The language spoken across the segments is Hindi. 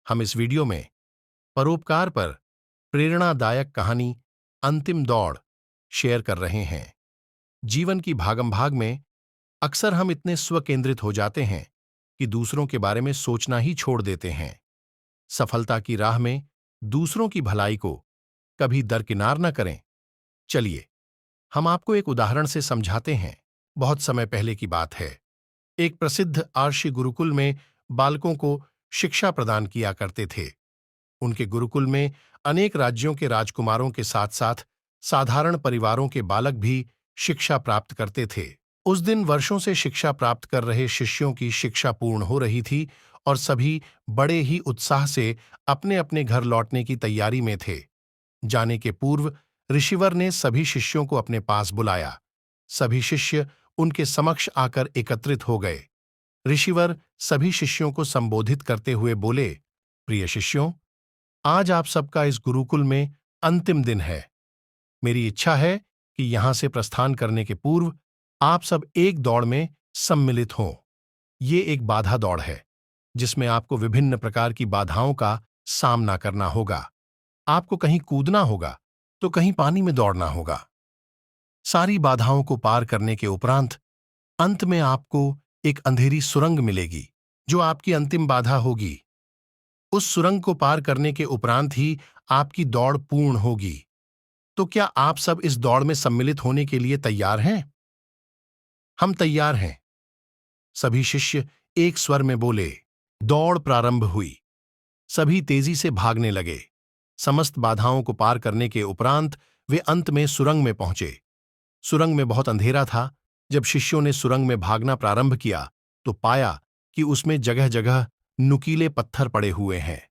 हम इस वीडियो में परोपकार पर प्रेरणादायक कहानी अंतिम दौड़ शेयर कर रहे हैं। जीवन की भागम-भाग में अक्सर हम इतने स्वकेंद्रित हो जाते हैं कि दूसरों के बारे में सोचना ही छोड़ देते हैं। सफलता की राह में दूसरों की भलाई को कभी दरकिनार न करें। चलिए, हम आपको एक उदाहरण से समझाते हैं। बहुत समय पहले की बात है। एक प्रसिद्ध आर्षि गुरुकुल में बालकों को शिक्षा प्रदान किया करते थे। उनके गुरुकुल में अनेक राज्यों के राजकुमारों के साथ साथ साधारण परिवारों के बालक भी शिक्षा प्राप्त करते थे। उस दिन वर्षों से शिक्षा प्राप्त कर रहे शिष्यों की शिक्षा पूर्ण हो रही थी और सभी बड़े ही उत्साह से अपने अपने घर लौटने की तैयारी में थे। जाने के पूर्व ऋषिवर ने सभी शिष्यों को अपने पास बुलाया। सभी शिष्य उनके समक्ष आकर एकत्रित हो गए। ऋषिवर सभी शिष्यों को संबोधित करते हुए बोले, प्रिय शिष्यों, आज आप सबका इस गुरुकुल में अंतिम दिन है। मेरी इच्छा है कि यहां से प्रस्थान करने के पूर्व आप सब एक दौड़ में सम्मिलित हों। ये एक बाधा दौड़ है, जिसमें आपको विभिन्न प्रकार की बाधाओं का सामना करना होगा। आपको कहीं कूदना होगा, तो कहीं पानी में दौड़ना होगा। सारी बाधाओं को पार करने के उपरांत अंत में आपको एक अंधेरी सुरंग मिलेगी, जो आपकी अंतिम बाधा होगी। उस सुरंग को पार करने के उपरांत ही आपकी दौड़ पूर्ण होगी। तो क्या आप सब इस दौड़ में सम्मिलित होने के लिए तैयार हैं? हम तैयार हैं। सभी शिष्य एक स्वर में बोले। दौड़ प्रारंभ हुई। सभी तेजी से भागने लगे। समस्त बाधाओं को पार करने के उपरांत वे अंत में सुरंग में पहुंचे। सुरंग में बहुत अंधेरा था। जब शिष्यों ने सुरंग में भागना प्रारंभ किया तो पाया कि उसमें जगह जगह नुकीले पत्थर पड़े हुए हैं।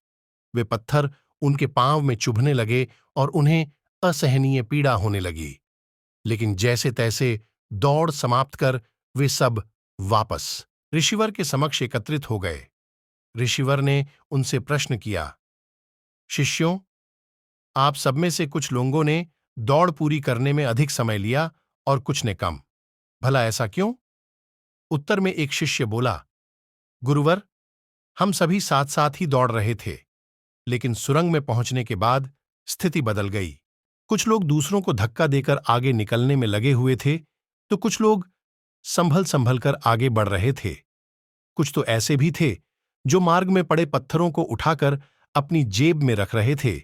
वे पत्थर उनके पांव में चुभने लगे और उन्हें असहनीय पीड़ा होने लगी। लेकिन जैसे तैसे दौड़ समाप्त कर वे सब वापस ऋषिवर के समक्ष एकत्रित हो गए। ऋषिवर ने उनसे प्रश्न किया, शिष्यों, आप सब में से कुछ लोगों ने दौड़ पूरी करने में अधिक समय लिया और कुछ ने कम। भला ऐसा क्यों? उत्तर में एक शिष्य बोला, गुरुवर, हम सभी साथ साथ ही दौड़ रहे थे, लेकिन सुरंग में पहुंचने के बाद स्थिति बदल गई। कुछ लोग दूसरों को धक्का देकर आगे निकलने में लगे हुए थे, तो कुछ लोग संभल संभल कर आगे बढ़ रहे थे। कुछ तो ऐसे भी थे जो मार्ग में पड़े पत्थरों को उठाकर अपनी जेब में रख रहे थे,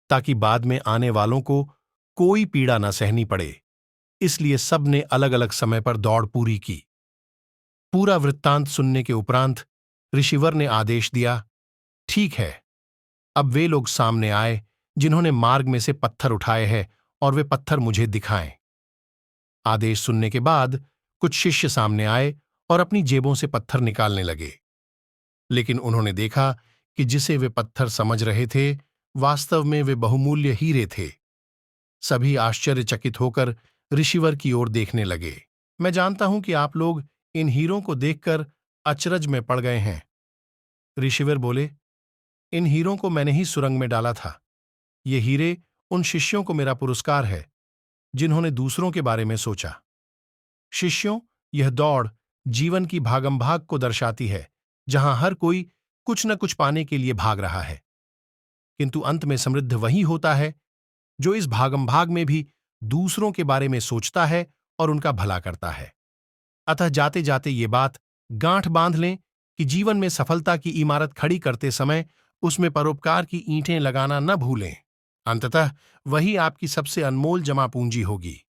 ताकि बाद में आने वालों को कोई पीड़ा न सहनी पड़े। इसलिए सब ने अलग अलग समय पर दौड़ पूरी की। पूरा वृत्तांत सुनने के उपरांत ऋषिवर ने आदेश दिया, ठीक है, अब वे लोग सामने आए जिन्होंने मार्ग में से पत्थर उठाए हैं और वे पत्थर मुझे दिखाएं। आदेश सुनने के बाद कुछ शिष्य सामने आए और अपनी जेबों से पत्थर निकालने लगे। लेकिन उन्होंने देखा कि जिसे वे पत्थर समझ रहे थे, वास्तव में वे बहुमूल्य हीरे थे। सभी आश्चर्यचकित होकर ऋषिवर की ओर देखने लगे। मैं जानता हूं कि आप लोग इन हीरों को देखकर अचरज में पड़ गए हैं। ऋषिवर बोले, इन हीरों को मैंने ही सुरंग में डाला था। ये हीरे उन शिष्यों को मेरा पुरस्कार है, जिन्होंने दूसरों के बारे में सोचा। शिष्यों, यह दौड़ जीवन की भागम-भाग को दर्शाती है, जहां हर कोई कुछ न कुछ पाने के लिए भाग रहा है। किंतु अंत में समृद्ध वही होता है जो इस भागम-भाग में भी दूसरों के बारे में सोचता है और उनका भला करता है। अतः जाते जाते ये बात गांठ बांध लें कि जीवन में सफलता की इमारत खड़ी करते समय उसमें परोपकार की ईंटें लगाना न भूलें। अंततः वही आपकी सबसे अनमोल जमा पूंजी होगी।